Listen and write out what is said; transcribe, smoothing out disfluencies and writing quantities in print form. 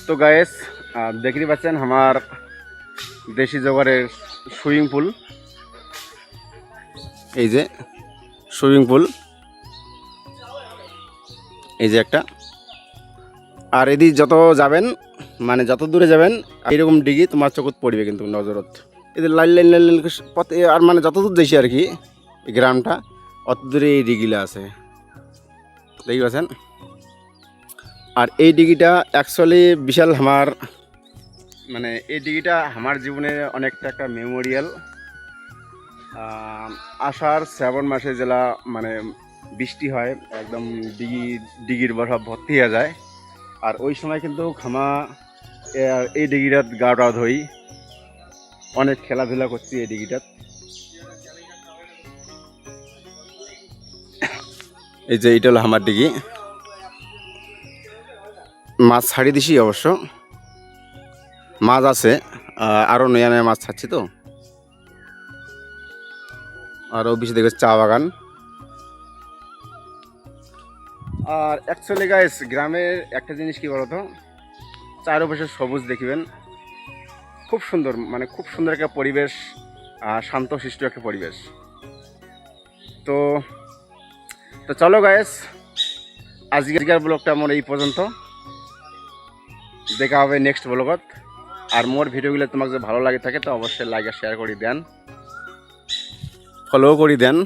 তো গাইস দেখতে পাচ্ছেন আমার দেশি জোগাড়ের সুইমিং পুল। এই যে সুইমিং পুল, এই যে একটা। আর এদিকে যত যাবেন, মানে যত দূরে যাবেন এরকম ডিগি তোমার চোখত পড়বে কিন্তু নজরত। এদের লাইন লাইন লাইন লাইন পথে, আর মানে যত দূর যাইছি আর কি এই গ্রামটা, অত দূরে এই ডিগিলা আছে, দেখি পাচ্ছেন। আর এই ডিগিটা অ্যাকচুয়ালি বিশাল আমার, মানে এই ডিগিটা আমার জীবনে অনেকটা একটা মেমোরিয়াল। আষাঢ় শ্রাবণ মাসে জেলা মানে বৃষ্টি হয়, একদম ডিগির বরফ ভর্তি হয়ে যায়। আর ওই সময় কিন্তু খামা এই ডিগিটাত গাটা ধই, অনেক খেলাধুলা করছি এই ডিগিটাত। এই যে এইটা হলো আমার ডিগি, মাছ ছাড়ি দিছি, অবশ্য মাছ আছে, আরও নয়া নয়া মাছ ছাড়ছি। তো আরও বেশি দেখে চা বাগান। আর অ্যাকচুয়ালি গাইস গ্রামের একটা জিনিস কি বলতো, চারপাশে সবুজ দেখবেন, খুব সুন্দর, মানে খুব সুন্দর একটা পরিবেশ, শান্ত শিষ্ট একটা পরিবেশ। তো তো চলো গাইস, আজকের ব্লগটা আমার এই পর্যন্ত। দেখা হবে নেক্সট ব্লগত। আর মোর ভিডিওগুলো তোমাকে যদি ভালো লাগে থাকে তো অবশ্যই লাইক আর শেয়ার করে দেন, ফলো করে দেন।